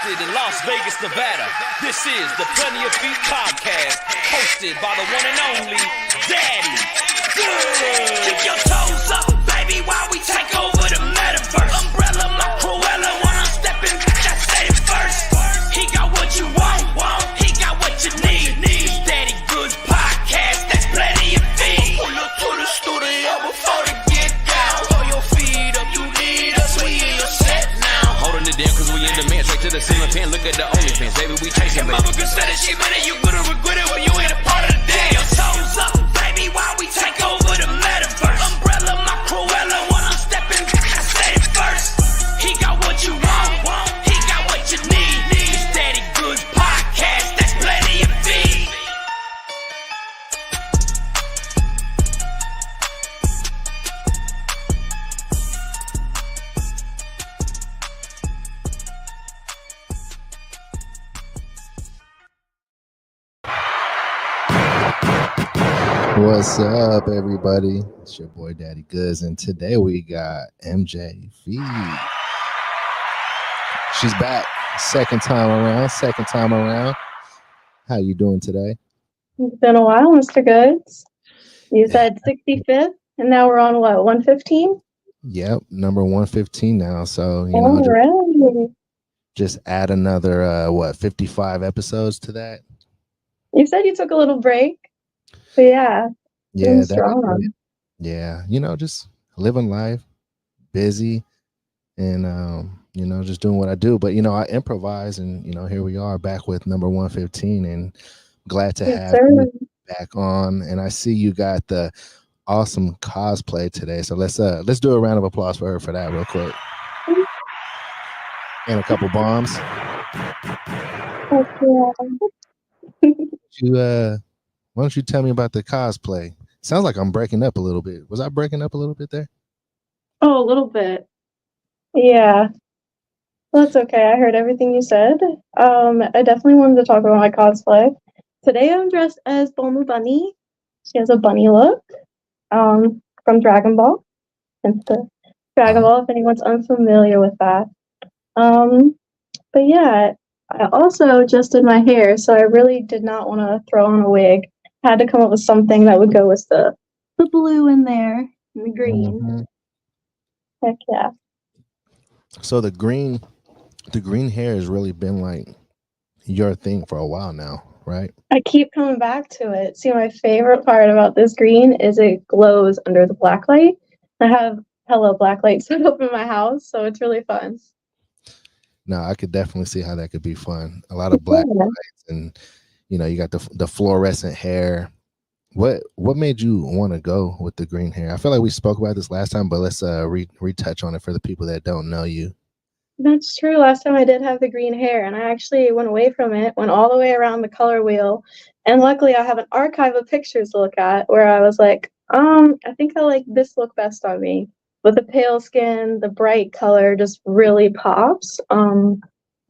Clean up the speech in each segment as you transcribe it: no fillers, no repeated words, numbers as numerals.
hosted in Las Vegas, Nevada. This is the Plenty of Feet podcast, hosted by the one and only Daddy Good. Keep your toes up, baby, while we take over the metaverse. Umbrella, my Cruella, when I'm stepping back, I say it first. He got what you want, he got what you need. It's Daddy Good's podcast, that's Plenty of Feet. Pull up to the studio before they get down. Throw your feet up, you need us, we in your set now. Holding it down cause we in demand, straight to the ceiling fan. Look at the OnlyFans, baby, we chasing. Your mama could say that she meant it, you gonna regret it when you ain't a part of the day. Your toes up, baby, while we take over the metaverse. Umbrella, my Cruella, when I'm stepping back, I say it first. He got what you want, he got what you need. It's Daddy Good's podcast, that's Plenty of Feet. What's up, everybody? It's your boy Daddy Goods, and today we got MJ Feet. She's back, second time around. How you doing today? It's been a while, Mr. Goods. You said 65th, and now we're on what, 115? Yep, number 115 now. So just add another 55 episodes to that. You said you took a little break. But yeah, strong. Just living life, busy, and just doing what I do. But I improvise, and here we are back with number 115, and glad to have you back on. And I see you got the awesome cosplay today, so let's do a round of applause for her for that real quick, and a couple bombs. Why don't you tell me about the cosplay? Sounds like I'm breaking up a little bit. Was I breaking up a little bit there? Oh, a little bit. Yeah. Well, that's okay. I heard everything you said. I definitely wanted to talk about my cosplay. Today I'm dressed as Bulma Bunny. She has a bunny look from Dragon Ball. Hence the Dragon Ball, if anyone's unfamiliar with that. But yeah, I also just did my hair, so I really did not want to throw on a wig. I had to come up with something that would go with the blue in there and the green. Mm-hmm. Heck yeah. So the green hair has really been like your thing for a while now, right? I keep coming back to it. See, my favorite part about this green is it glows under the black light. I have Hello Black Light set up in my house, so it's really fun. No, I could definitely see how that could be fun. A lot of black lights, and you got the fluorescent hair. What made you want to go with the green hair? I feel like we spoke about this last time, but let's retouch on it for the people that don't know you. That's true. Last time I did have the green hair, and I actually went away from it, went all the way around the color wheel, and luckily I have an archive of pictures to look at where I was like, I think I like this look best on me. With the pale skin, the bright color just really pops.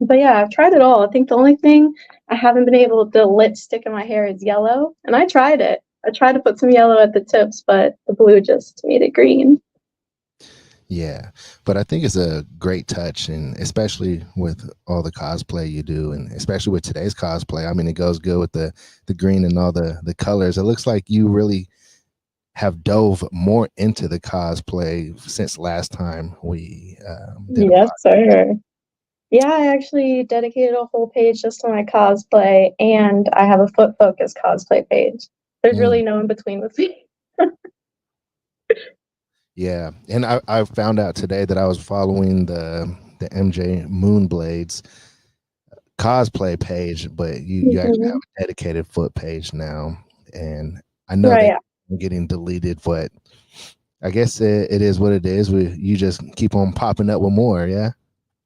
But yeah, I've tried it all. I think the only thing I haven't been able to let stick in my hair is yellow, and I tried it. I tried to put some yellow at the tips, but the blue just made it green. Yeah, but I think it's a great touch, and especially with all the cosplay you do, and especially with today's cosplay. I mean, it goes good with the green and all the colors. It looks like you really have dove more into the cosplay since last time we did. Yes, sir. Yeah, I actually dedicated a whole page just to my cosplay, and I have a foot focus cosplay page. There's really no in between with me. Yeah, and I found out today that I was following the MJ Moonblades cosplay page, but you actually have a dedicated foot page now, and I know that getting deleted, but I guess it is what it is. You just keep on popping up with more, yeah.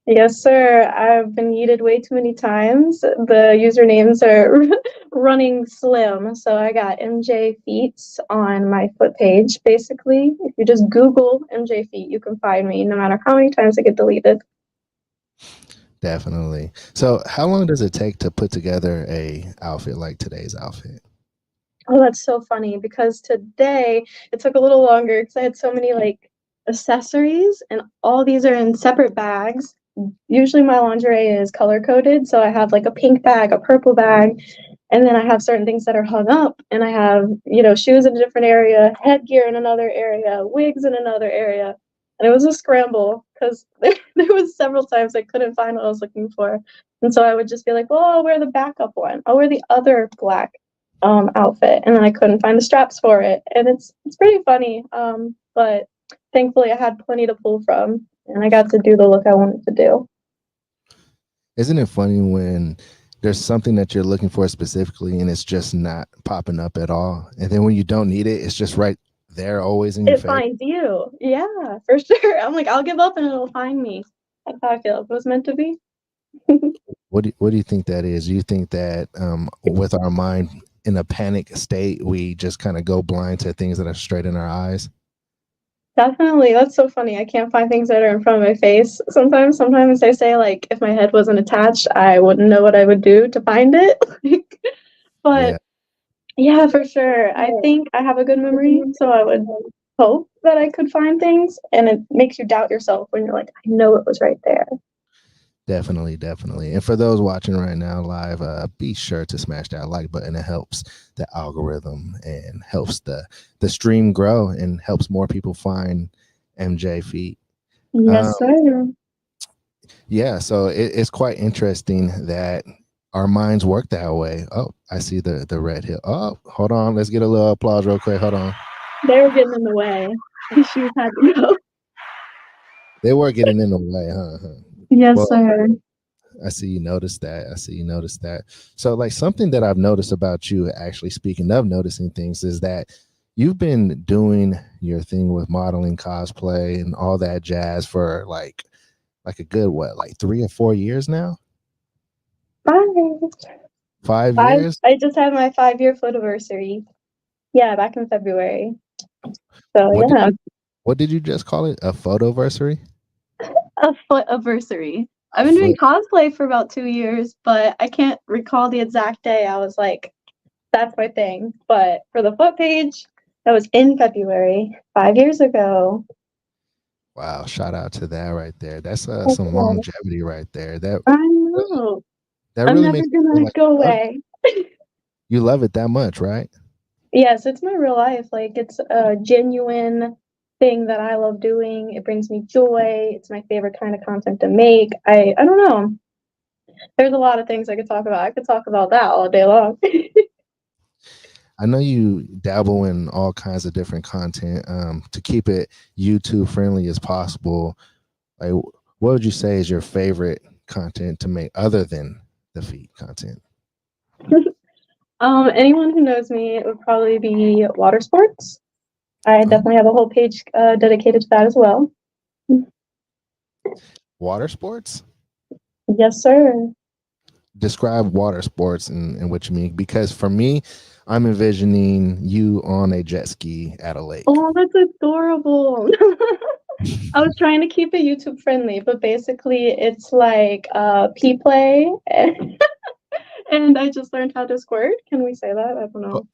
Yes, sir. I've been yeeted way too many times. The usernames are running slim, so I got MJ Feets on my foot page. Basically, if you just Google MJ Feet, you can find me, no matter how many times I get deleted. Definitely. So, how long does it take to put together a outfit like today's outfit? Oh, that's so funny because today it took a little longer because I had so many like accessories and all these are in separate bags. usually my lingerie is color coded, so I have like a pink bag, a purple bag, and then I have certain things that are hung up, and I have, shoes in a different area, headgear in another area, wigs in another area. And it was a scramble because there was several times I couldn't find what I was looking for. And so I would just be like, well, I'll wear the backup one. I'll wear the other black outfit. And then I couldn't find the straps for it. And it's pretty funny. But thankfully I had plenty to pull from, and I got to do the look I wanted to do. Isn't it funny when there's something that you're looking for specifically and it's just not popping up at all? And then when you don't need it, it's just right there, always in your face. It finds you. Yeah, for sure. I'm like, I'll give up and it'll find me. That's how I feel. If it was meant to be. What do you think that is? Do you think that with our mind in a panic state, we just kind of go blind to things that are straight in our eyes? Definitely. That's so funny. I can't find things that are in front of my face. Sometimes I say, like, if my head wasn't attached, I wouldn't know what I would do to find it. But yeah, for sure. I think I have a good memory, so I would hope that I could find things, and it makes you doubt yourself when you're like, I know it was right there. Definitely. And for those watching right now live, be sure to smash that like button. It helps the algorithm and helps the stream grow and helps more people find MJ feet. Yes, sir. Yeah, so it's quite interesting that our minds work that way. Oh, I see the red hill. Oh, hold on. Let's get a little applause real quick. Hold on. They were getting in the way. These shoes had to go. They were getting in the way, huh? Yes, Well, sir. I see you noticed that. So, like, something that I've noticed about you, actually, speaking of noticing things, is that you've been doing your thing with modeling, cosplay, and all that jazz for like a good, what, like 3 or 4 years now? 5 5. years? I just had my 5-year photoversary. Yeah, back in February. So What yeah, what did you just call it? A photoversary? a foot-aversary. I've A been doing foot? cosplay for about 2 years, but I can't recall the exact day. I was like, that's my thing. But for the foot page, that was in February, 5 years ago. Wow, shout out to that right there. That's Okay. some longevity right there. I know. That I'm really never makes me feel gonna like go you love, away. you love it that much, right? Yes, it's my real life. Like, it's a genuine thing that I love doing. It brings me joy. It's my favorite kind of content to make. I don't know. There's a lot of things I could talk about. I could talk about that all day long. I know you dabble in all kinds of different content to keep it YouTube friendly as possible. Like, what would you say is your favorite content to make other than the feet content? Anyone who knows me, it would probably be water sports. I Oh, definitely have a whole page dedicated to that as well. water sports? Yes, sir. Describe water sports and what you mean, because for me, I'm envisioning you on a jet ski at a lake. Oh, that's adorable. I was trying to keep it YouTube friendly, but basically it's like pee play, and I just learned how to squirt. Can we say that? I don't know.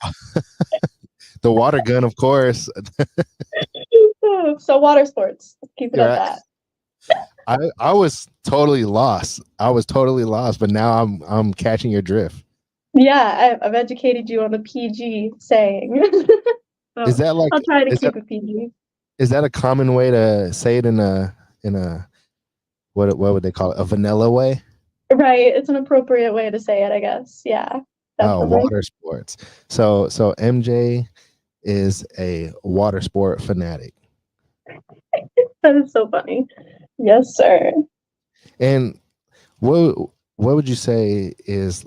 The water gun, of course. So water sports. Let's keep it at Right. that. I was totally lost. But now I'm catching your drift. Yeah, I've educated you on the PG saying. So Is that like I'll try to is that keep it PG. is that a common way to say it in a what would they call it? A vanilla way? Right, it's an appropriate way to say it, I guess. Yeah, Oh, definitely. water sports. So MJ is a water sport fanatic. That is so funny. Yes, sir. And what would you say is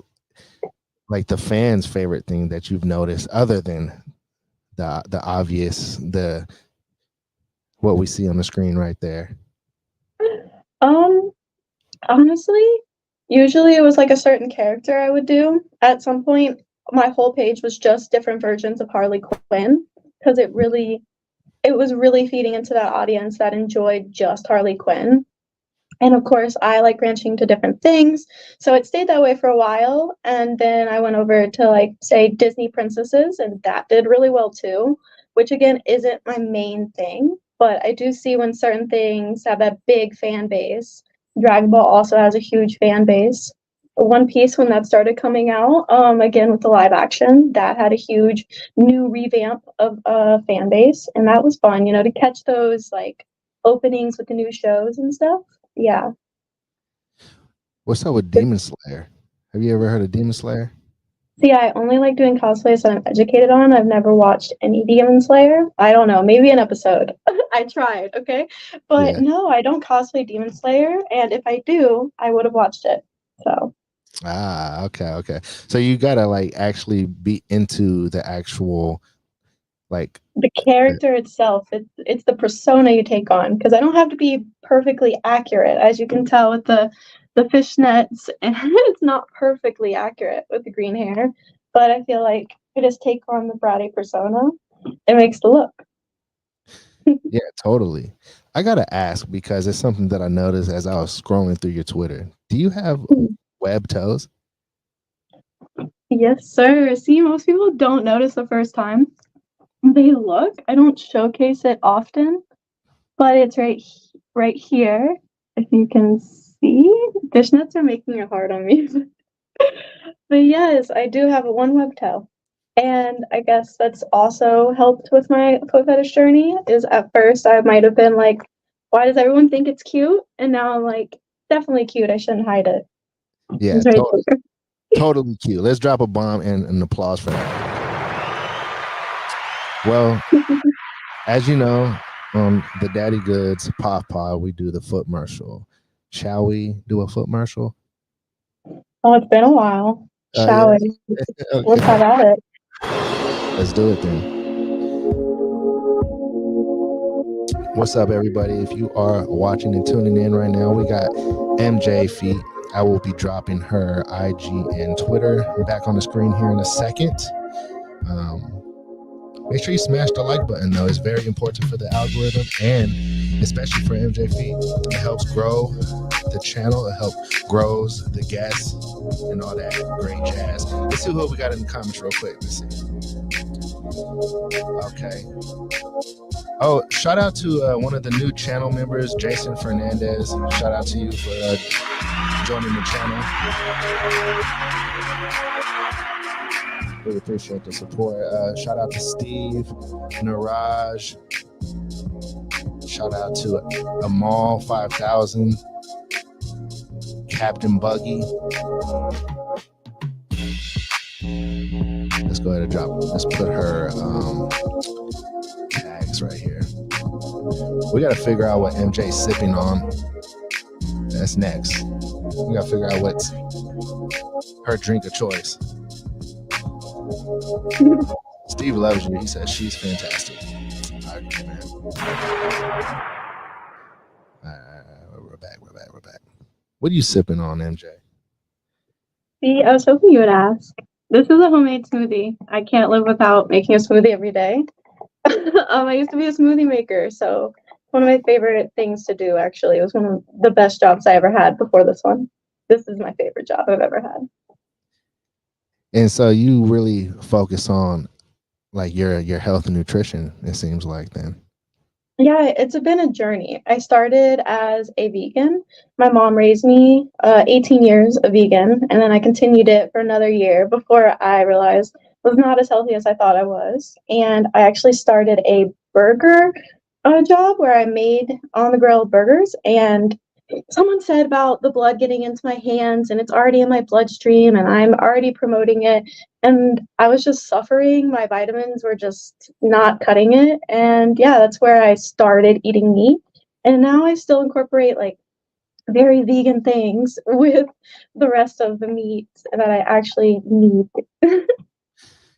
like the fans' favorite thing that you've noticed other than the obvious, the what we see on the screen right there? Um, Honestly, usually it was like a certain character I would do. At some point, my whole page was just different versions of Harley Quinn because it was really feeding into that audience that enjoyed just Harley Quinn. And of course, I like branching to different things. So it stayed that way for a while. And then I went over to, like, say, Disney princesses, and that did really well too, which again isn't my main thing. But I do see when certain things have that big fan base, Dragon Ball also has a huge fan base. One Piece, when that started coming out, again with the live action, that had a huge new revamp of fan base, and that was fun, to catch those like openings with the new shows and stuff. Yeah. What's up with Demon Slayer? Have you ever heard of Demon Slayer? See, I only like doing cosplays that I'm educated on. I've never watched any Demon Slayer. I don't know, maybe an episode. I tried, okay? But Yeah. no, I don't cosplay Demon Slayer, and if I do, I would have watched it. So. Okay. So you gotta like actually be into the actual like The character itself, it's the persona you take on, because I don't have to be perfectly accurate, as you can tell with the fishnets, and it's not perfectly accurate with the green hair, but I feel like I just take on the bratty persona. It makes the look. yeah, totally. I gotta ask because it's something that I noticed as I was scrolling through your Twitter. Do you have web toes? Yes, sir. See, most people don't notice the first time they look. I don't showcase it often, but it's right here. If you can see, fishnets are making it hard on me. But yes, I do have a one web toe. And I guess that's also helped with my foot fetish journey. Is at first I might have been like, why does everyone think it's cute? And now I'm like, definitely cute. I shouldn't hide it. Yeah, It's right there. totally cute. Let's drop a bomb and an applause for that. Well, as you know, on the Daddy Goods POF POF, we do the foot marshal. Shall we do a foot marshal? Oh, it's been a while. Shall Yeah. we? Okay. Let's have at it. Let's do it then. What's up, everybody? If you are watching and tuning in right now, we got MJ Feet. I will be dropping her IG and Twitter back on the screen here in a second. Make sure you smash the like button, though. It's very important for the algorithm, and especially for MJ Feet. It helps grow the channel. It helps grows the guests and all that great jazz. Let's see who we got in the comments real quick. Let's see. Okay. Oh, shout out to one of the new channel members, Jason Fernandez. Shout out to you for joining the channel. Really appreciate the support. Shout out to Steve, Niraj. Shout out to Amal 5000, Captain Buggy. Let's go ahead and drop. Let's put her tags right here. We got to figure out what MJ's sipping on. That's next. We got to figure out what's her drink of choice. Steve loves you. He says she's fantastic. All right, man. We're back. What are you sipping on, MJ? See, I was hoping you would ask. This is a homemade smoothie. I can't live without making a smoothie every day. I used to be a smoothie maker, so one of my favorite things to do, actually. It was one of the best jobs I ever had before this one. This is my favorite job I've ever had. And so you really focus on like your health and nutrition, it seems like then. Yeah, it's been a journey. I started as a vegan. My mom raised me 18 years a vegan, and then I continued it for another year before I realized I was not as healthy as I thought I was. And I actually started a burger job where I made on the grill burgers, and someone said about the blood getting into my hands, and it's already in my bloodstream and I'm already promoting it, and I was just suffering. My vitamins were just not cutting it, and yeah, that's where I started eating meat. And now I still incorporate like very vegan things with the rest of the meat that I actually need.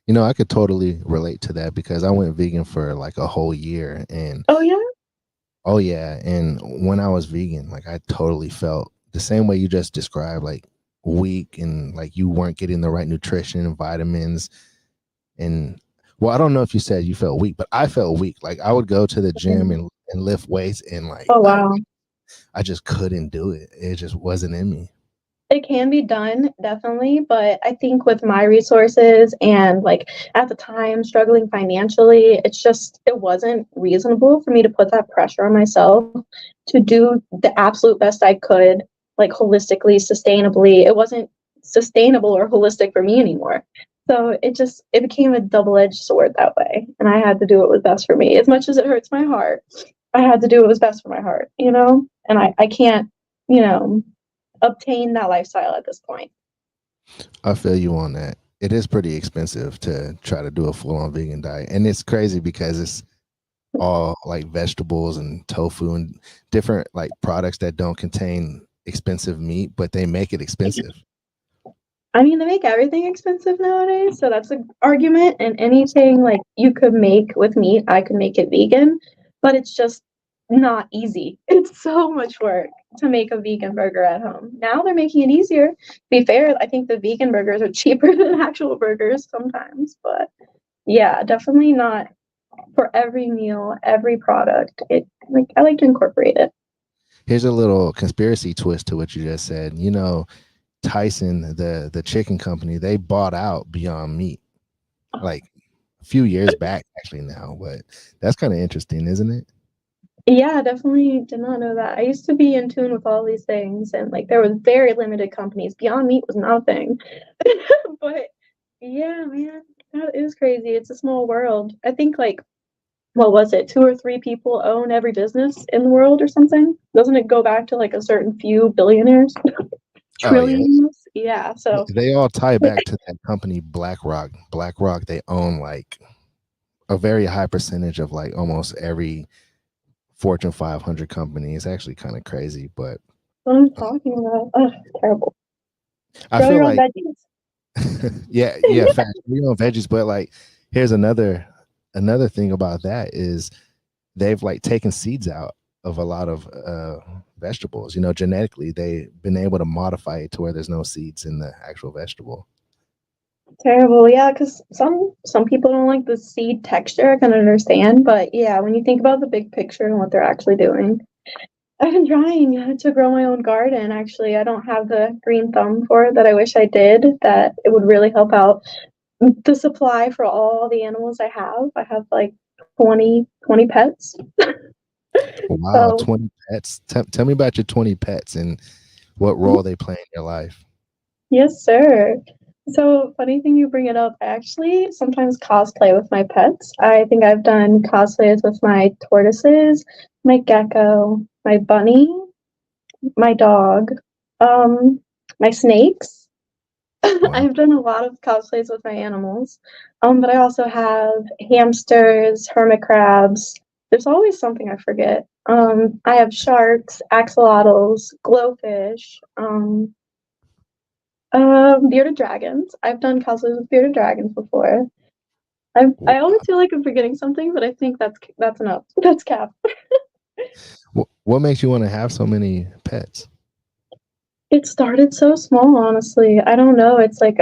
You know, I could totally relate to that because I went vegan for like a whole year. And Oh yeah, and when I was vegan, like I totally felt the same way you just described, like weak and like you weren't getting the right nutrition and vitamins. And well, I don't know if you said you felt weak, but I felt weak. Like I would go to the gym and lift weights, and like Oh wow. I just couldn't do it. It just wasn't in me. It can be done, definitely, but I think with my resources and like at the time struggling financially, it wasn't reasonable for me to put that pressure on myself to do the absolute best I could, like holistically, sustainably. It wasn't sustainable or holistic for me anymore. So it became a double-edged sword that way. And I had to do what was best for me. As much as it hurts my heart, I had to do what was best for my heart, you know? And I can't, you know, obtain that lifestyle at this point. I feel you on that. It is pretty expensive to try to do a full-on vegan diet, and it's crazy because it's all like vegetables and tofu and different like products that don't contain expensive meat, but they make it expensive. I mean, they make everything expensive nowadays, so that's an argument. And anything like you could make with meat, I could make it vegan, but it's just not easy. It's so much work to make a vegan burger at home. Now they're making it easier. To be fair, I think the vegan burgers are cheaper than actual burgers sometimes, but yeah, definitely not for every meal, every product. I like to incorporate it. Here's a little conspiracy twist to what you just said. You know, Tyson, the chicken company, they bought out Beyond Meat like a few years back, actually now. But that's kind of interesting, isn't it? Yeah, definitely did not know that. I used to be in tune with all these things, and like there was very limited companies. Beyond Meat was not a thing. But yeah, man, that is crazy. It's a small world. I think like what was it, two or three people own every business in the world or something? Doesn't it go back to like a certain few billionaires? Oh yeah, Trillions? Yeah, so they all tie back to that company BlackRock. BlackRock, they own like a very high percentage of like almost every Fortune 500 company. It's actually kind of crazy, but what I'm talking about. Ugh, terrible. I Grow feel your own like veggies. yeah, facts. We on veggies, but like here's another thing about that is they've like taken seeds out of a lot of vegetables. You know, genetically they've been able to modify it to where there's no seeds in the actual vegetable. Terrible, yeah, because some people don't like the seed texture. I can understand, but yeah, when you think about the big picture and what they're actually doing, I've been trying to grow my own garden. Actually, I don't have the green thumb for it that I wish I did. That it would really help out the supply for all the animals I have. I have like 20 pets. Wow, So 20 pets. Tell me about your 20 pets and what role they play in your life. yes, sir. So, funny thing you bring it up. I actually sometimes cosplay with my pets. I think I've done cosplays with my tortoises, my gecko, my bunny, my dog, um, my snakes. Wow. I've done a lot of cosplays with my animals. But I also have hamsters, hermit crabs. There's always something I forget. I have sharks, axolotls, glowfish, bearded dragons. I've done cosplays with bearded dragons before. I always feel like I'm forgetting something, but I think that's enough. That's cap. What makes you want to have so many pets? It started so small, honestly. I don't know. It's like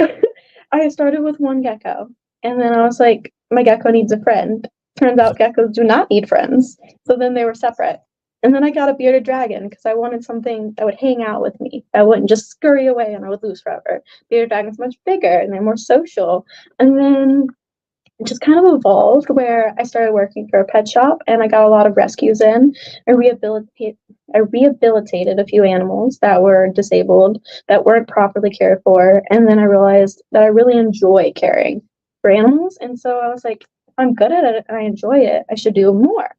I started with one gecko, and then I was like, my gecko needs a friend. Turns out geckos do not need friends. So then they were separate. And then I got a bearded dragon because I wanted something that would hang out with me, that wouldn't just scurry away and I would lose forever. Bearded dragon's much bigger and they're more social. And then it just kind of evolved where I started working for a pet shop and I got a lot of rescues in. I rehabilitated a few animals that were disabled, that weren't properly cared for. And then I realized that I really enjoy caring for animals. And so I was like, I'm good at it and I enjoy it. I should do more.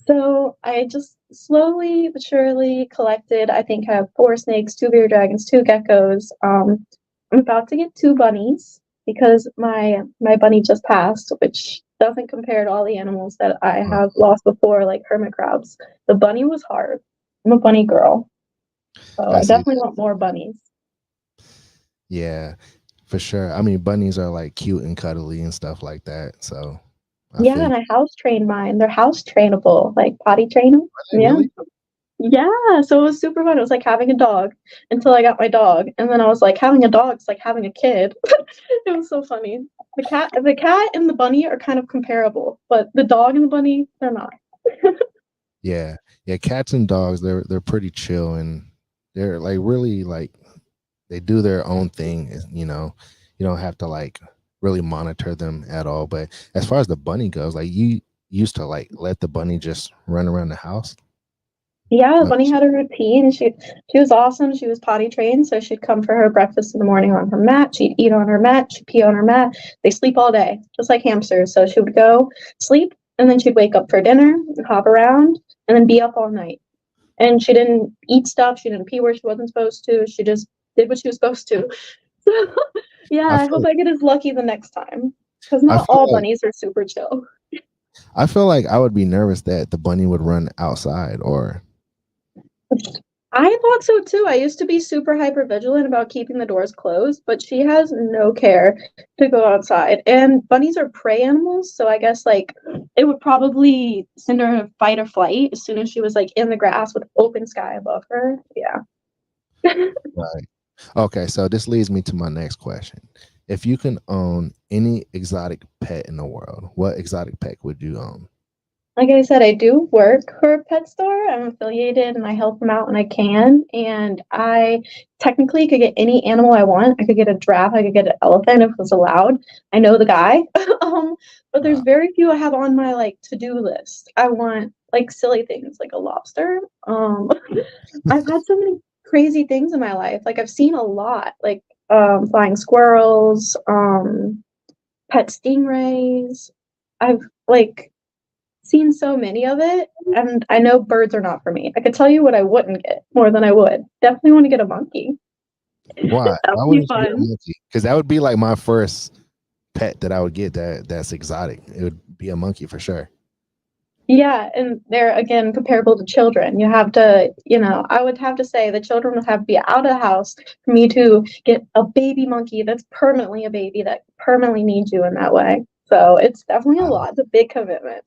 So I just slowly but surely collected. I think I have four snakes, two bearded dragons, two geckos. I'm about to get two bunnies because my bunny just passed, which doesn't compare to all the animals that I Uh, have lost before, like hermit crabs. The bunny was hard. I'm a bunny girl, so I I see. definitely want more bunnies. Yeah, for sure. I mean, bunnies are like cute and cuddly and stuff like that. So I Yeah, feel you. and I house trained mine. They're house trainable, like potty train 'em. Are they Yeah. really? Yeah, so it was super fun. It was like having a dog until I got my dog, and then I was like, having a dog's like having a kid. It was so funny. The cat and the bunny are kind of comparable, but the dog and the bunny, they're not. Yeah, yeah. Cats and dogs, they're pretty chill and they're like really like they do their own thing. You know, you don't have to like really monitor them at all. But as far as the bunny goes, like you used to like let the bunny just run around the house. Yeah, No, Bunny had a routine. She was awesome. She was potty trained, so she'd come for her breakfast in the morning on her mat. She'd eat on her mat. She'd pee on her mat. They sleep all day, just like hamsters. So she would go sleep, and then she'd wake up for dinner, and hop around, and then be up all night. And she didn't eat stuff. She didn't pee where she wasn't supposed to. She just did what she was supposed to. So yeah, I I hope feel I get as lucky the next time, because I not feel all like bunnies are super chill. I would be nervous that the bunny would run outside or I thought so too. I used to be super hyper vigilant about keeping the doors closed, but she has no care to go outside. And bunnies are prey animals, so I guess like it would probably send her to fight or flight as soon as she was like in the grass with open sky above her. Yeah. right. Okay, so this leads me to my next question. If you can own any exotic pet in the world, what exotic pet would you own? Like I said, I do work for a pet store. I'm affiliated and I help them out when I can. And I technically could get any animal I want. I could get a giraffe, I could get an elephant if it was allowed. I know the guy. But there's Wow. very few I have on my like to-do list. I want like silly things like a lobster. I've had so many crazy things in my life. Like I've seen a lot, like flying squirrels, pet stingrays. I've like seen so many of it, and I know birds are not for me. I could tell you what I wouldn't get more than I would. Definitely want to get a monkey. Why? That Why would be wouldn't you get a fun. monkey? Because that would be like my first pet that I would get that's exotic. It would be a monkey for sure. Yeah, and they're again comparable to children. You have to, I would have to say the children would have to be out of the house for me to get a baby monkey that's permanently a baby that permanently needs you in that way. So it's definitely a Wow. lot. It's a big commitment.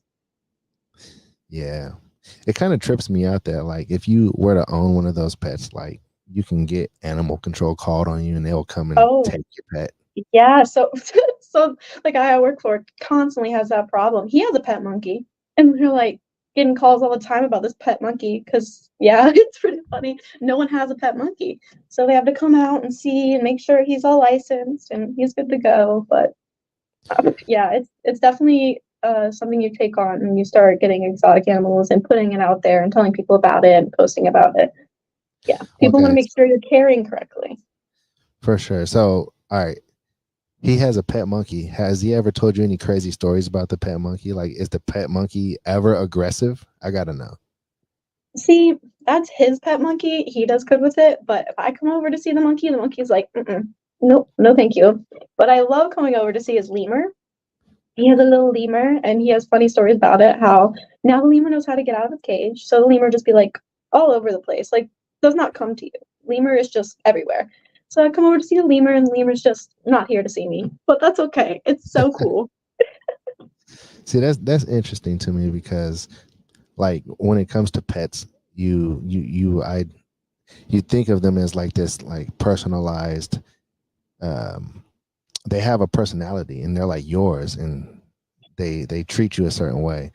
Yeah. It kind of trips me out that like if you were to own one of those pets, like you can get animal control called on you and they'll come and Oh, take your pet. yeah, so so the guy I work for constantly has that problem. He has a pet monkey, and we're like getting calls all the time about this pet monkey because yeah, it's pretty funny. No one has a pet monkey, so they have to come out and see and make sure he's all licensed and he's good to go. But yeah, it's definitely something you take on when you start getting exotic animals and putting it out there and telling people about it and posting about it. Yeah, people want to Okay, make sure you're caring correctly. for sure. So, all right, he has a pet monkey. Has he ever told you any crazy stories about the pet monkey? Like, is the pet monkey ever aggressive? I gotta know. See, that's his pet monkey. He does good with it. But if I come over to see the monkey's like, mm-mm, nope, no, thank you. But I love coming over to see his lemur. He has a little lemur, and he has funny stories about it. How now the lemur knows how to get out of his cage, so the lemur just be like all over the place, like does not come to you. Lemur is just everywhere. So I come over to see the lemur, and the lemur's just not here to see me. But that's okay. It's so cool. See, that's interesting to me because, like, when it comes to pets, you think of them as like this, like personalized. Um, they have a personality and they're like yours, and they treat you a certain way.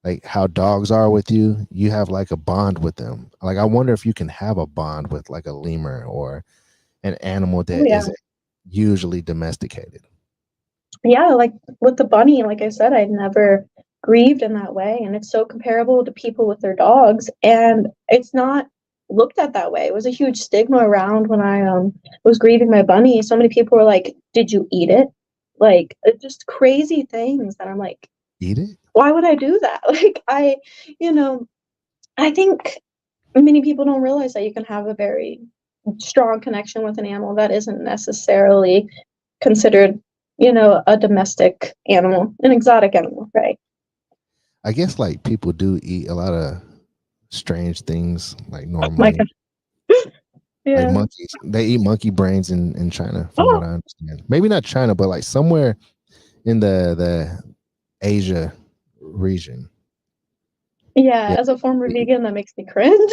Like how dogs are with you, you have like a bond with them. Like I wonder if you can have a bond with like a lemur or an animal Oh that yeah. isn't usually domesticated. Yeah, like with the bunny, like I said, I'd never grieved in that way. And it's so comparable to people with their dogs. And it's not looked at that way. It was a huge stigma around when I was grieving my bunny. So many people were like, did you eat it? Like it's just crazy things that I'm like, Eat it? why would I do that? Like you know, I think many people don't realize that you can have a very strong connection with an animal that isn't necessarily considered, a domestic animal, an exotic animal, right? I guess like people do eat a lot of strange things like Oh my normally. God. Like Yeah. monkeys. They eat monkey brains in China, from what Oh, I understand. Maybe not China, but like somewhere in the Asia region. yeah. Yeah. As a former They eat- vegan, that makes me cringe.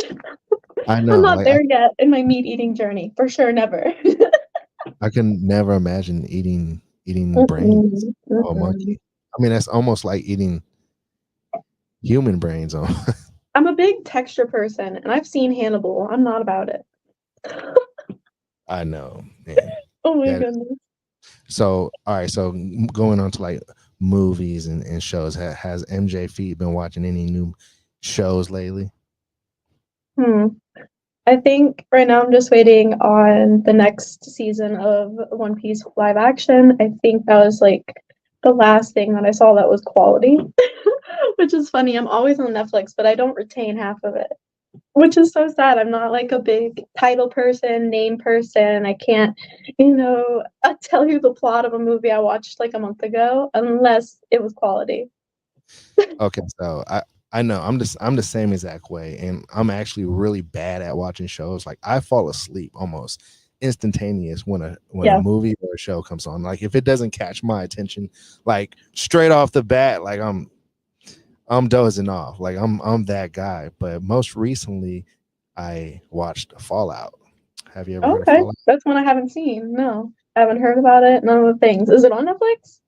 I I'm know. not Like I, there yet in my meat eating journey. For sure, never. I can never imagine eating brains Mm-mm, of a mm-mm. monkey. I mean, that's almost like eating human brains on. I'm a big texture person, and I've seen Hannibal. I'm not about it. I know, man. Oh my That goodness. so all right. So going on to like movies and shows. Has MJ Feet been watching any new shows lately? Hmm. I think right now I'm just waiting on the next season of One Piece live action. I think that was like the last thing that I saw that was quality, which is funny. I'm always on Netflix, but I don't retain half of it, which is so sad. I'm not like a big title person, name person. I can't, tell you the plot of a movie I watched like a month ago unless it was quality. Okay, so I know I'm the same exact way, and I'm actually really bad at watching shows. Like I fall asleep almost instantaneous when a Yeah. movie or a show comes on. Like if it doesn't catch my attention, like straight off the bat, like I'm dozing off. Like I'm that guy. But most recently, I watched Fallout. Have you ever heard of Okay. Fallout? That's one I haven't seen. No. I haven't heard about it. None of the things. Is it on Netflix?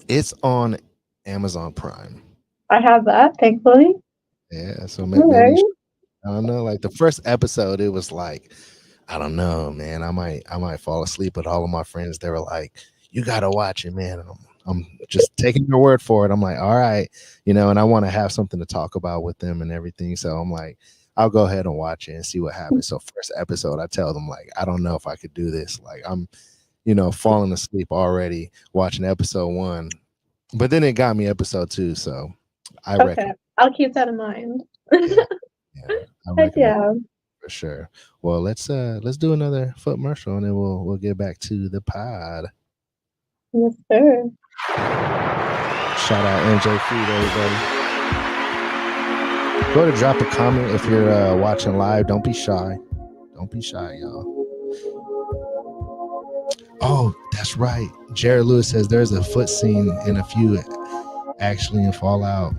It's on Amazon Prime. I have that, thankfully. Yeah, so All maybe right. I don't know. Like the first episode, it was like, I don't know, man. I might fall asleep. But all of my friends, they were like, "You gotta watch it, man." And I'm just taking your word for it. I'm like, all right, and I want to have something to talk about with them and everything. So I'm like, I'll go ahead and watch it and see what happens. So first episode, I tell them like, I don't know if I could do this. Like I'm, falling asleep already watching episode 1, but then it got me episode 2. So I Okay. recommend. I'll keep that in mind. Yeah, yeah, I Heck recommend. yeah. For sure. Well, let's do another footmercial and then we'll get back to the pod. Yes, sir. Shout out MJ Feed, everybody. Go to drop a comment if you're watching live. Don't be shy. Don't be shy, y'all. Oh, that's right. Jared Lewis says there's a foot scene in a few actually in Fallout.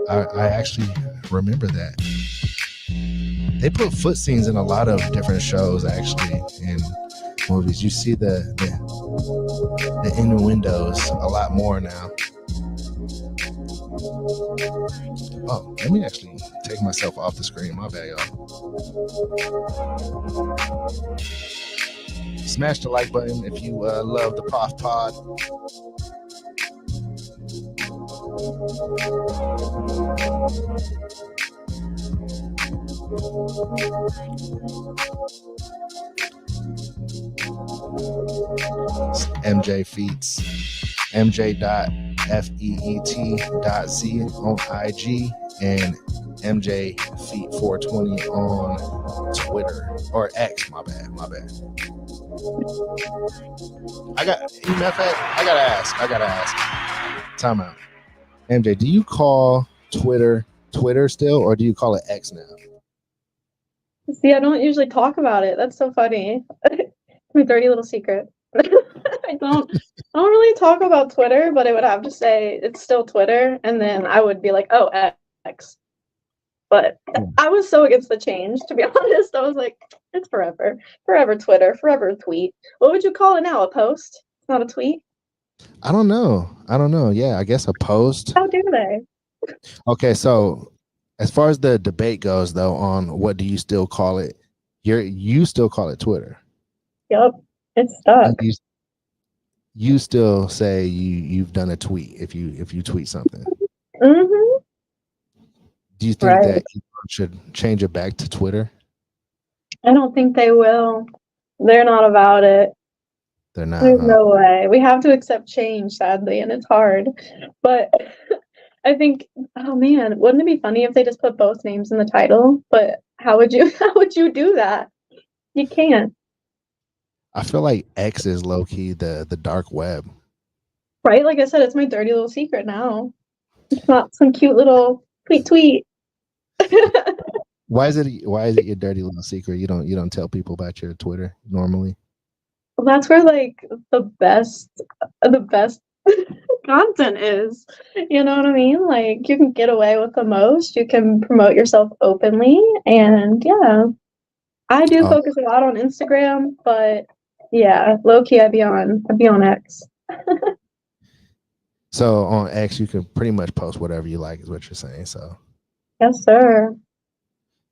I actually remember that. They put foot scenes in a lot of different shows, actually, in movies. You see the innuendos a lot more now. Oh, let me actually take myself off the screen. My bad, y'all. Smash the like button if you love the POF Pod. MJ Feets, mj.feet.z on IG, and MJ Feet 420 on Twitter or X. My bad. I gotta ask. Time out. MJ, do you call Twitter still, or do you call it X now? See, I don't usually talk about it. That's so funny. My dirty little secret. I don't really talk about Twitter, but I would have to say it's still Twitter, and then I would be like, oh, X. But I was so against the change, to be honest. I was like, it's forever. Forever Twitter, forever tweet. What would you call it now? A post? It's not a tweet? I don't know. Yeah, I guess a post. How do they? Okay, so as far as the debate goes, though, on what do you still call it, you still call it Twitter. Yep, it's stuck. You still say you've done a tweet if you tweet something. Mm-hmm. Do you think Right. that you should change it back to Twitter? I don't think they will. They're not about it. They're not. There's no way. We have to accept change, sadly, and it's hard. But I think, oh man, wouldn't it be funny if they just put both names in the title? But how would you do that? You can't. I feel like X is low key the dark web. Right? Like I said, it's my dirty little secret now. It's not some cute little tweet. Why is it your dirty little secret? You don't tell people about your Twitter normally? Well, that's where like the best content is. You know what I mean? Like you can get away with the most. You can promote yourself openly, and yeah, I do focus a lot on Instagram, but yeah, low key, I'd be on X. So on X, you can pretty much post whatever you like, is what you're saying. So Yes, sir.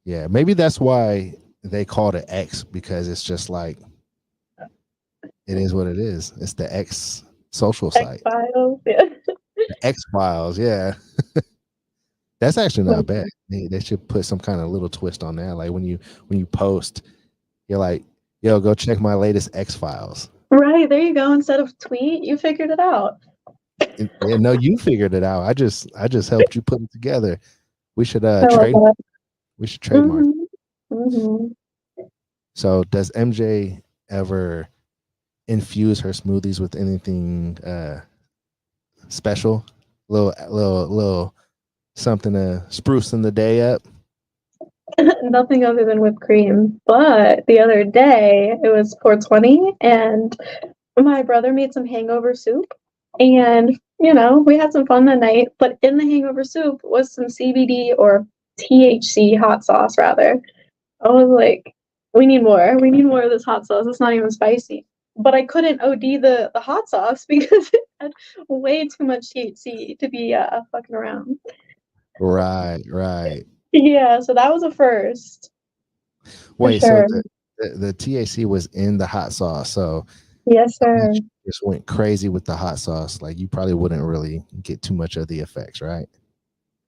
yeah, maybe that's why they called it X because it's just like it is what it is. It's the X social site, X-Files. Yeah. the X Files. Yeah, that's actually not bad. They should put some kind of little twist on that. Like when you post, you're like, "Yo, go check my latest X Files." Right, there you go. Instead of tweet, you figured it out. Yeah, no, you figured it out. I just helped you put it together. We should I love trade. that. We should trademark. Mm-hmm. So, does MJ ever infuse her smoothies with anything special? Little something to sprucing the day up. Nothing other than whipped cream. But the other day, it was 420, and my brother made some hangover soup. And, we had some fun that night. But in the hangover soup was some CBD or THC hot sauce, rather. I was like, we need more. We need more of this hot sauce. It's not even spicy. But I couldn't OD the hot sauce because it had way too much THC to be fucking around. Right. Yeah, so that was a first. Wait, so Sure. the THC was in the hot sauce. So Yes, sir. just went crazy with the hot sauce. Like you probably wouldn't really get too much of the effects, right?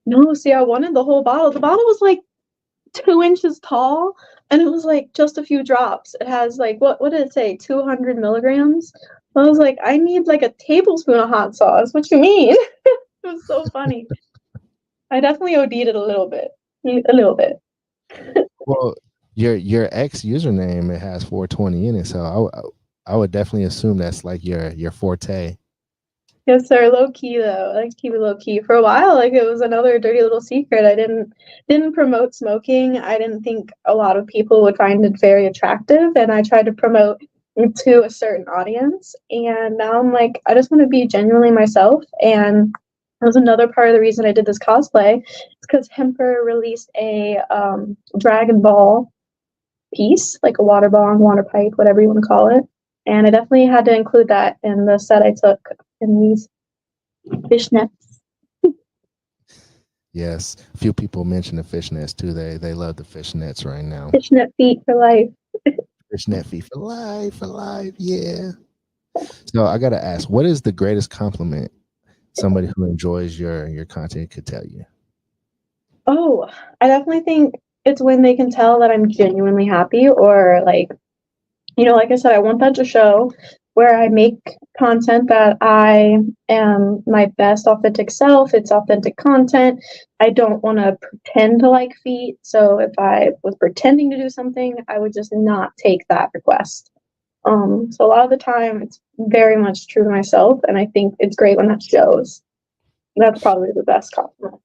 No, see, I wanted the whole bottle. The bottle was like 2 inches tall, and it was like just a few drops. It has like what did it say? 200 milligrams. I was like, I need like a tablespoon of hot sauce. What you mean? It was so funny. I definitely OD'd it a little bit. A little bit. Well, your ex username, it has 420 in it, so I would definitely assume that's like your forte. Yes, sir. Low key though. I like to keep it low key. For a while, like it was another dirty little secret. I didn't promote smoking. I didn't think a lot of people would find it very attractive, and I tried to promote it to a certain audience. And now I'm like, I just want to be genuinely myself. And that was another part of the reason I did this cosplay. It's because Hemper released a Dragon Ball piece, like a water bong, water pipe, whatever you want to call it. And I definitely had to include that in the set I took in these fishnets. Yes, a few people mention the fishnets too. They love the fishnets right now. Fishnet feet for life. Fishnet feet for life. Yeah. So I gotta ask, what is the greatest compliment somebody who enjoys your content could tell you? Oh, I definitely think it's when they can tell that I'm genuinely happy, or like, like I said, I want that to show where I make content that I am my best authentic self. It's authentic content. I don't want to pretend to like feet. So if I was pretending to do something, I would just not take that request. So a lot of the time it's very much true to myself, and I think it's great when that shows. That's probably the best compliment.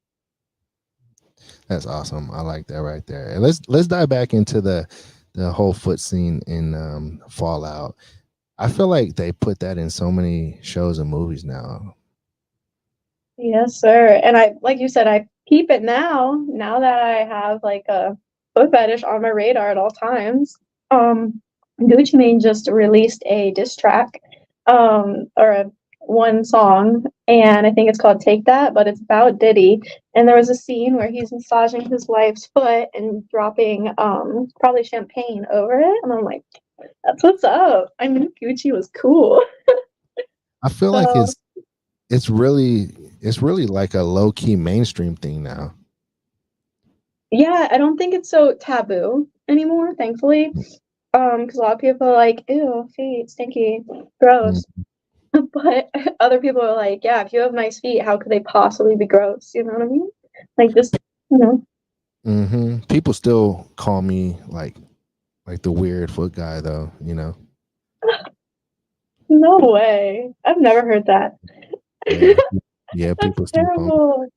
That's awesome. I like that right there. And let's dive back into the whole foot scene in Fallout. I feel like they put that in so many shows and movies now. Yes, sir. And I, like you said, I keep it now that I have like a foot fetish on my radar at all times. Gucci Mane just released a diss track, one song, and I think it's called Take That, but it's about Diddy. And there was a scene where he's massaging his wife's foot and dropping probably champagne over it. And I'm like, that's what's up. I knew Gucci was cool. I feel like it's really like a low key mainstream thing now. Yeah, I don't think it's so taboo anymore, thankfully. Because a lot of people are like, ew, feet, stinky, gross. But other people are like, yeah, if you have nice feet, how could they possibly be gross? You know what I mean? Like just, People still call me like the weird foot guy though, No way. I've never heard that. Yeah, people That's still call me. terrible.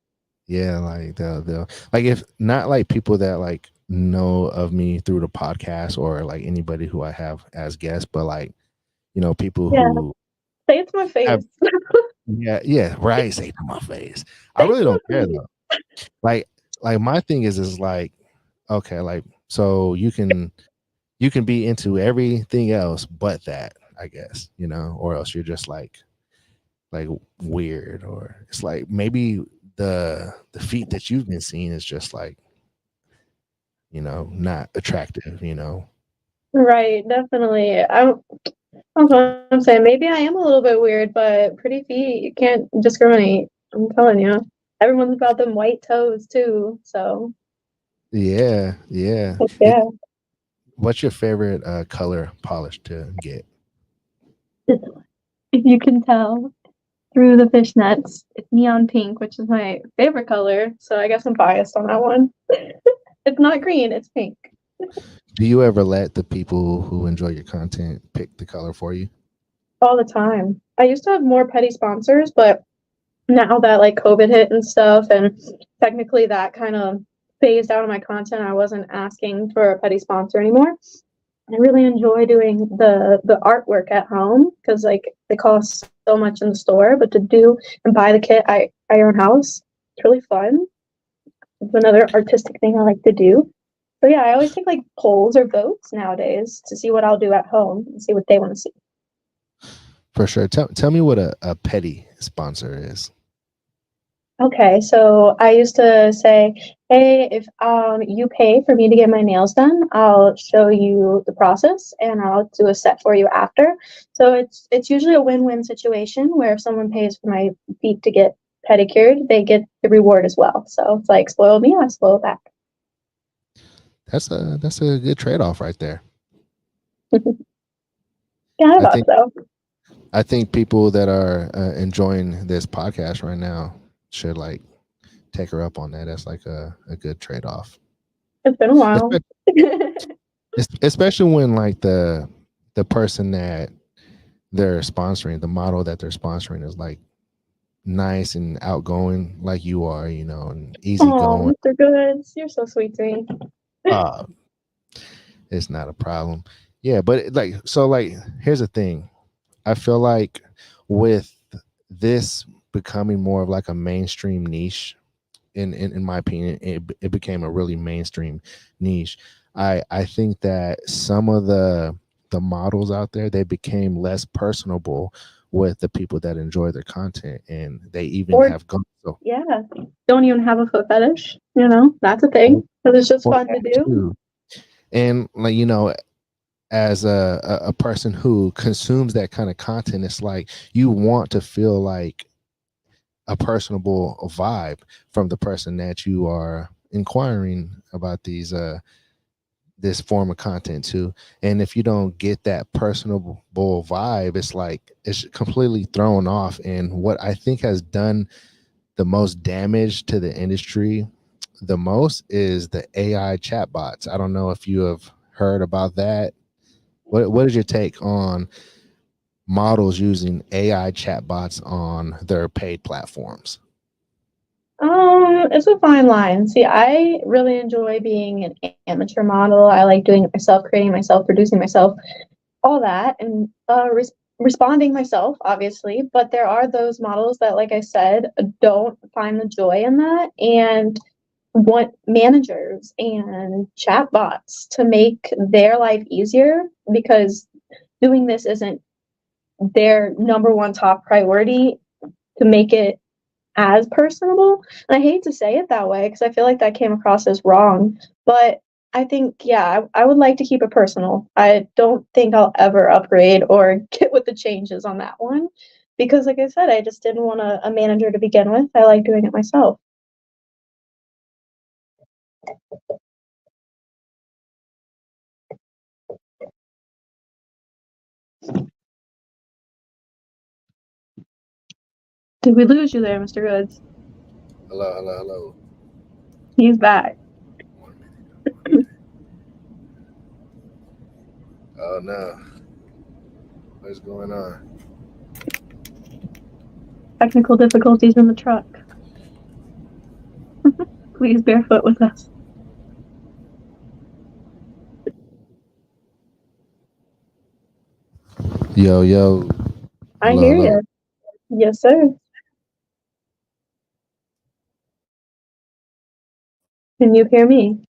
Yeah, like they'll like, if not like people that like know of me through the podcast or like anybody who I have as guests, but like, people Yeah. who Say it to my face. have, yeah, right. Say it to my face. I really don't care though. Like my thing is like, okay, like, so you can be into everything else but that, I guess, or else you're just like weird, or it's like maybe the feet that you've been seeing is just like, not attractive, Right, definitely. That's what I'm saying. Maybe I am a little bit weird, but pretty feet, you can't discriminate. I'm telling you. Everyone's about them white toes too. So Yeah, yeah. yeah. What's your favorite color polish to get? If you can tell through the fishnets, it's neon pink, which is my favorite color. So I guess I'm biased on that one. It's not green, it's pink. Do you ever let the people who enjoy your content pick the color for you? All the time. I used to have more petty sponsors, but now that like COVID hit and stuff, and technically that kind of phased out of my content, I wasn't asking for a petty sponsor anymore. I really enjoy doing the artwork at home because like it costs so much in the store, but to do and buy the kit at your own house, it's really fun. It's another artistic thing I like to do. So yeah, I always take like polls or votes nowadays to see what I'll do at home and see what they want to see. For sure. Tell me what a petty sponsor is. Okay, so I used to say, hey, if you pay for me to get my nails done, I'll show you the process and I'll do a set for you after. So it's usually a win-win situation where if someone pays for my feet to get pedicured, they get the reward as well. So it's like spoil me, I spoil back. That's a good trade-off right there. Yeah, I I thought think so. I think people that are enjoying this podcast right now should like take her up on that. That's like a good trade-off. It's been a while. Especially, especially when like the person that they're sponsoring, the model that they're sponsoring is like nice and outgoing like you are, and Oh, easygoing. Mr. Goods, you're so sweet to me. Uh, it's not a problem. Yeah, but like here's the thing. I feel like with this becoming more of like a mainstream niche, in my opinion, it became a really mainstream niche. I think that some of the models out there, they became less personable with the people that enjoy their content, and they even Or have gone so yeah, don't even have a foot fetish. That's a thing. Because it's just for fun to that do. too. And like as a person who consumes that kind of content, it's like you want to feel like a personable vibe from the person that you are inquiring about this form of content to. And if you don't get that personable vibe, it's like it's completely thrown off. And what I think has done the most damage to the industry the most is the AI chatbots. I don't know if you have heard about that. What is your take on models using AI chatbots on their paid platforms? It's a fine line. See, I really enjoy being an amateur model. I like doing it myself, creating myself, producing myself, all that, and responding myself, obviously. But there are those models that, like I said, don't find the joy in that and want managers and chatbots to make their life easier because doing this isn't their number one top priority to make it as personable. And I hate to say it that way because I feel like that came across as wrong. But I think, yeah, I would like to keep it personal. I don't think I'll ever upgrade or get with the changes on that one because, like I said, I just didn't want a manager to begin with. I like doing it myself. Did we lose you there, Mr. Goods? Hello, hello, hello. He's back. 1 minute. Oh no, what's going on? Technical difficulties in the truck. Please barefoot with us. Yo, yo, I hello, hear hello. you. Yes, sir. Can you hear me?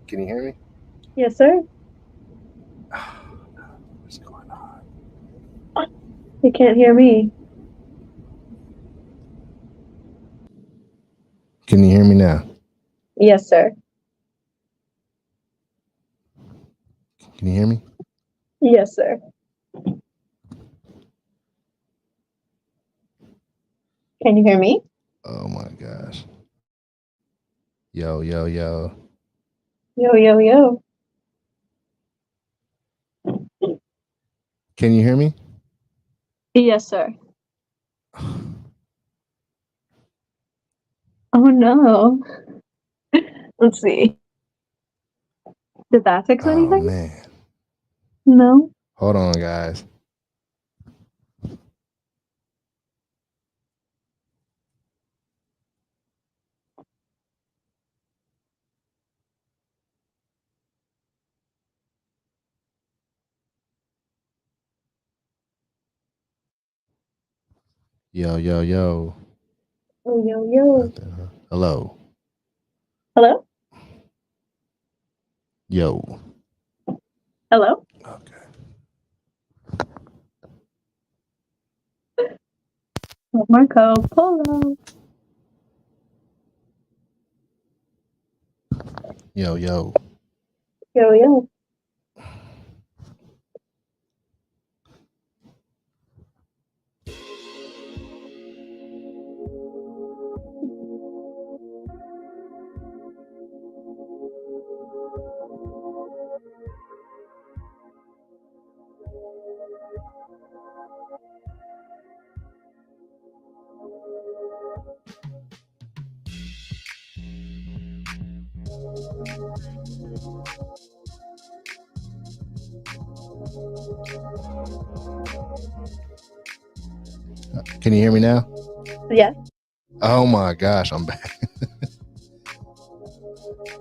Can you hear me? Yes, sir. What's going on? You can't hear me. Can you hear me now? Yes, sir. Can you hear me? Yes, sir. Can you hear me? Oh my gosh. Yo, yo, yo. Yo, yo, yo. Can you hear me? Yes, sir. Oh no. Let's see. Did that fix Oh anything? man. No. Hold on, guys. Yo, yo, yo. Oh, yo, yo. Hello. Hello? Yo. Hello? Okay. Marco Polo. Yo, yo. Yo, yo. Can you hear me now? Yes. Oh my gosh, I'm back.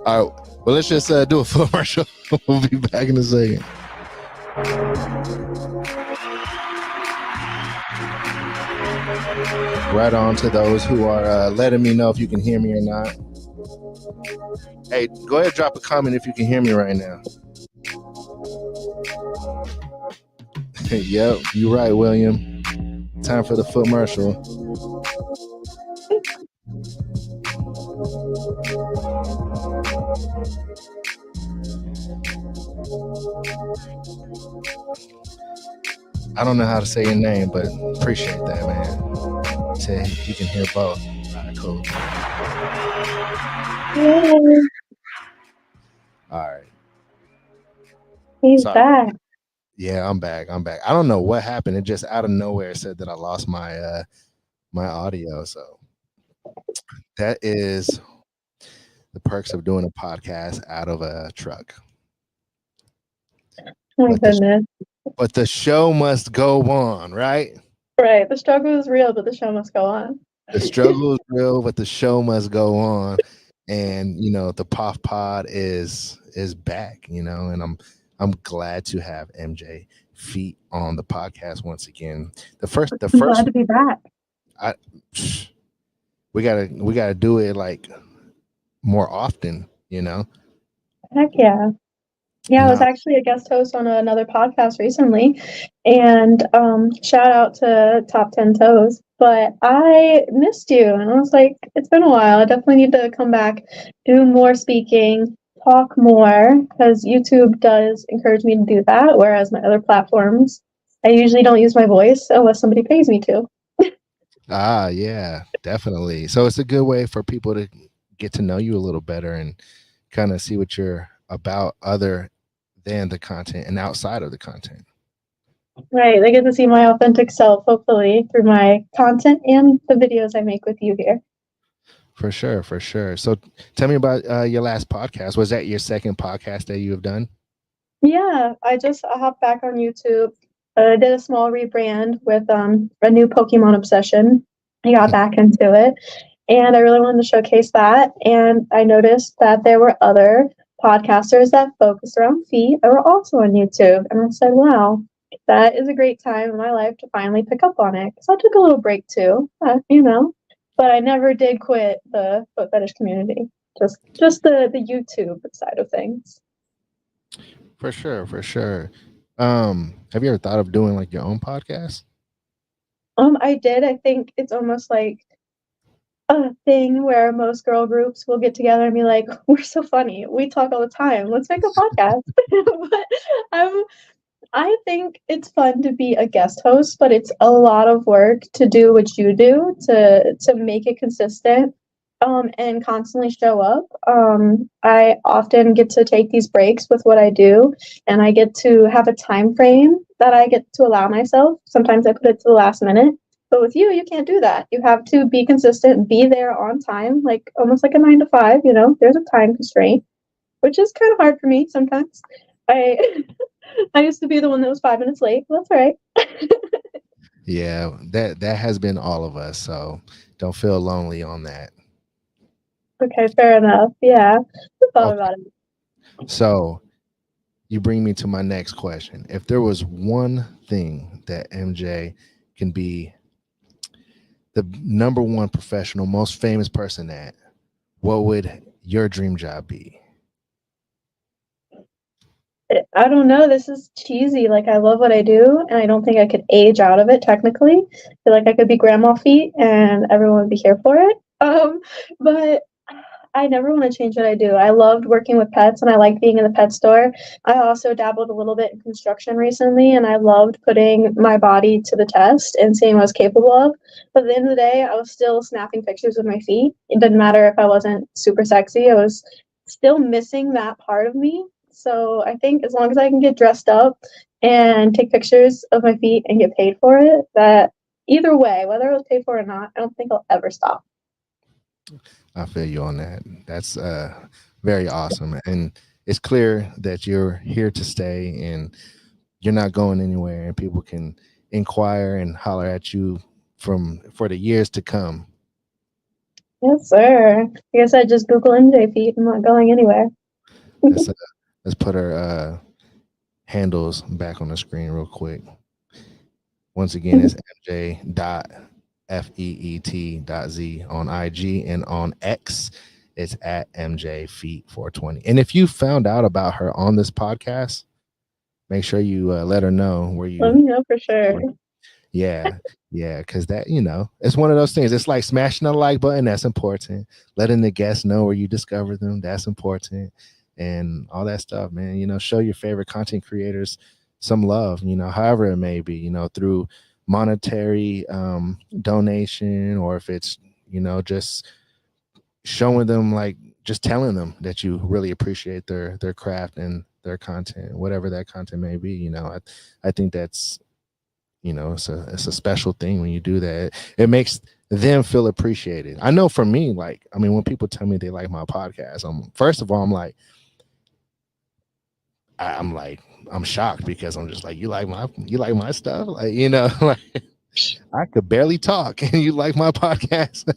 All right. Well, let's just do a full commercial. We'll be back in a second. Right on to those who are letting me know if you can hear me or not. Hey, go ahead and drop a comment if you can hear me right now. Yep, you're right, William. Time for the foot commercial. I don't know how to say your name, but appreciate that, man. Say you can hear both. All right, cool. Yay. All right. He's Sorry. back. Yeah, I'm back. I don't know what happened. It just out of nowhere said that I lost my my audio. So that is the perks of doing a podcast out of a truck. Oh my But the, goodness. but the show must go on, right? Right. The struggle is real, but the show must go on. The struggle is real, but the show must go on. And you know, the POF Pod is back, you know, and I'm glad to have MJ feet on the podcast once again. The I'm first glad to be back. we gotta do it like more often, you know. Heck yeah. Yeah, I was Not actually a guest host on another podcast recently, and shout out to Top 10 Toes. But I missed you, and I was like, it's been a while. I definitely need to come back, do more speaking, talk more, because YouTube does encourage me to do that, whereas my other platforms, I usually don't use my voice unless somebody pays me to. yeah, definitely. So it's a good way for people to get to know you a little better and kind of see what you're about other than the content and outside of the content. Right, they get to see my authentic self, hopefully, through my content and the videos I make with you here. For sure, for sure. So tell me about your last podcast. Was that your second podcast that you have done? Yeah, I hopped back on YouTube. I did a small rebrand with a new Pokemon obsession. I got back into it, and I really wanted to showcase that. And I noticed that there were other podcasters that focused around feet that were also on YouTube. And I said, wow, that is a great time in my life to finally pick up on it. Because I took a little break too, you know, but I never did quit the foot fetish community. just the YouTube side of things. For sure, for sure. Have you ever thought of doing like your own podcast? I did. I think it's almost like a thing where most girl groups will get together and be like, "We're so funny. We talk all the time. Let's make a podcast." But I'm I think it's fun to be a guest host, but it's a lot of work to do what you do to make it consistent, and constantly show up. I often get to take these breaks with what I do, and I get to have a time frame that I get to allow myself. Sometimes I put it to the last minute, but with you can't do that. You have to be consistent, be there on time, like almost like a 9 to 5. There's a time constraint, which is kind of hard for me sometimes. I I used to be the one that was 5 minutes late. Well, that's all right. Yeah, that has been all of us. So don't feel lonely on that. Okay, fair enough. Yeah, I thought Okay. about it. So you bring me to my next question. If there was one thing that MJ can be the number one professional, most famous person at, what would your dream job be? I don't know. This is cheesy. Like, I love what I do, and I don't think I could age out of it technically. I feel like I could be grandma feet, and everyone would be here for it. But I never want to change what I do. I loved working with pets, and I like being in the pet store. I also dabbled a little bit in construction recently, and I loved putting my body to the test and seeing what I was capable of. But at the end of the day, I was still snapping pictures with my feet. It didn't matter if I wasn't super sexy. I was still missing that part of me. So I think as long as I can get dressed up and take pictures of my feet and get paid for it, that either way, whether I was paid for it or not, I don't think I'll ever stop. I feel you on that. That's very awesome. And it's clear that you're here to stay and you're not going anywhere, and people can inquire and holler at you for the years to come. Yes, sir. Like I said, just Google MJ feet. I'm not going anywhere. Let's, uh, let's put our handles back on the screen real quick. Once again, it's mj.feet.z on IG, and on X, it's at MJ Feet420. And if you found out about her on this podcast, make sure you let her know where you. Let me know for sure. Yeah, because that, it's one of those things. It's like smashing the like button. That's important. Letting the guests know where you discover them. That's important. And all that stuff, man. Show your favorite content creators some love, however it may be, through monetary donation, or if it's, just showing them, like just telling them that you really appreciate their craft and their content, whatever that content may be. I think that's, it's a special thing when you do that. It makes them feel appreciated. I know for me, like, when people tell me they like my podcast, first of all, I'm shocked, because I'm just like, you like my stuff, like, like I could barely talk and you like my podcast.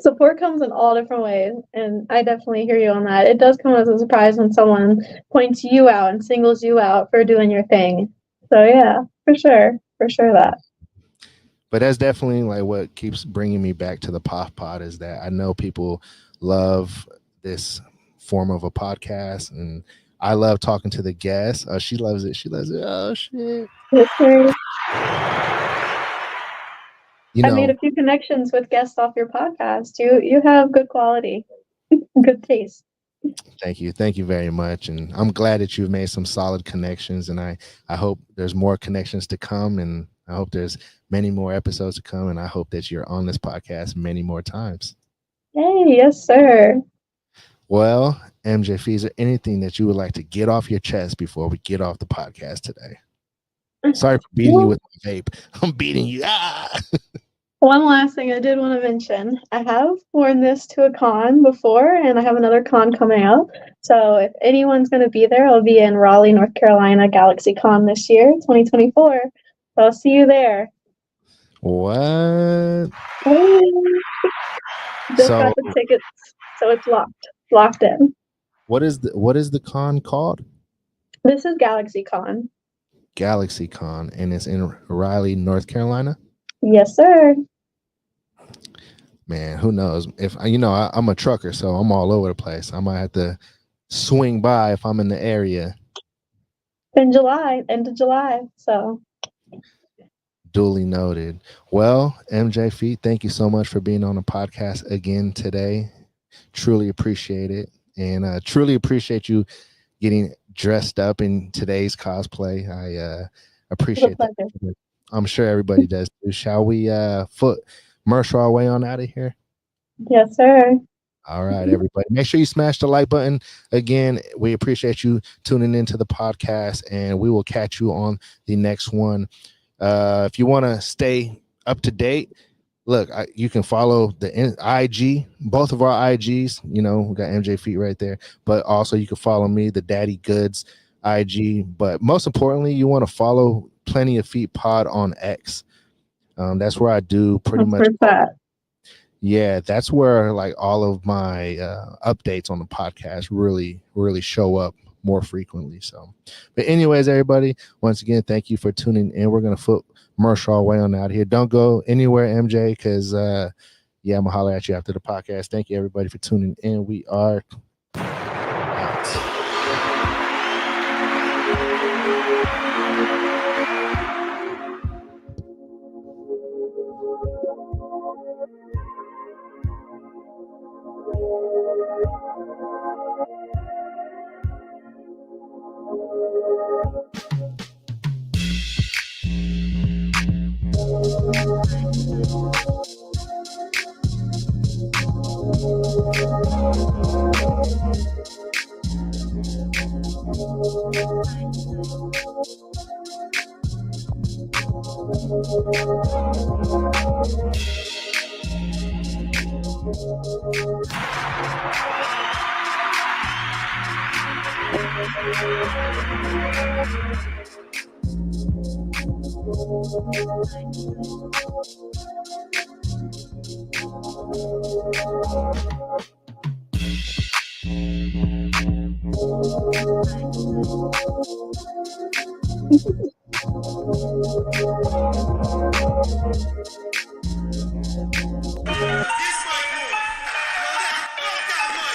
Support comes in all different ways, and I definitely hear you on that. It does come as a surprise when someone points you out and singles you out for doing your thing. So yeah, for sure that. But that's definitely like what keeps bringing me back to the POF Pod, is that I know people love this form of a podcast, and I love talking to the guests. She loves it. Oh shit! Yes, sir. I made a few connections with guests off your podcast. You have good quality, good taste. Thank you very much, and I'm glad that you've made some solid connections, and I hope there's more connections to come, and I hope there's many more episodes to come, and I hope that you're on this podcast many more times. Hey, yes, sir. Well, MJ Fee, is there anything that you would like to get off your chest before we get off the podcast today? Sorry for beating you with my vape. I'm beating you. One last thing I did want to mention. I have worn this to a con before, and I have another con coming up. So if anyone's going to be there, I'll be in Raleigh, North Carolina, Galaxy Con this year, 2024. So I'll see you there. What? Just got the tickets, so it's locked in. What is the con called? This is Galaxy Con. Galaxy Con, and it's in Raleigh, North Carolina? Yes, sir. Man, who knows? If I'm a trucker, so I'm all over the place. I might have to swing by if I'm in the area. In July, end of July. So Duly noted. Well, MJ Feet, thank you so much for being on the podcast again today. Truly appreciate it, and truly appreciate you getting dressed up in today's cosplay. I appreciate that. I'm sure everybody does too. Shall we foot Mercer our way on out of here? Yes, sir. All right, everybody. Make sure you smash the like button. Again, we appreciate you tuning into the podcast, and we will catch you on the next one. If you want to stay up to date, look, you can follow the IG, both of our IGs. We got MJ Feet right there, but also you can follow me, the Daddy Goods IG. But most importantly, you want to follow Plenty of Feet Pod on X. That's where I do pretty much. Yeah, that's where like all of my updates on the podcast really, really show up more frequently. So, but anyways, everybody, once again, thank you for tuning in. We're gonna foot Mercer our way on out here. Don't go anywhere, MJ, because I'm gonna holler at you after the podcast. Thank you, everybody, for tuning in. We are out.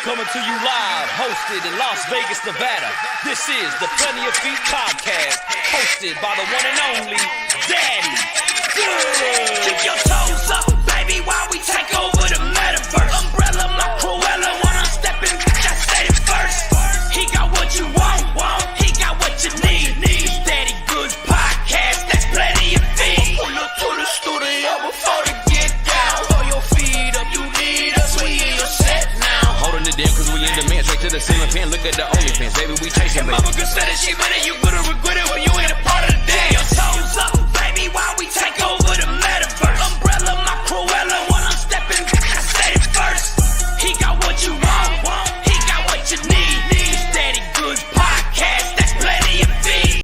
Coming to you live, hosted in Las Vegas, Nevada. This is the Plenty of Feet podcast, hosted by the one and only Daddy Good. Keep your toes up, baby, while we take over the metaverse. Umbrella, my Cruella, when I'm stepping, bitch, I said it first. He got what you want, he got what you need. It's Daddy Good's podcast, that's Plenty of Feet. Pull up to the studio before the get down. Throw your feet up, you need us, we in your set now. Holding it down cause we in demand, straight to the ceiling fan. Look at the OnlyFans, baby, we chasing. Mama good said that she better, you good.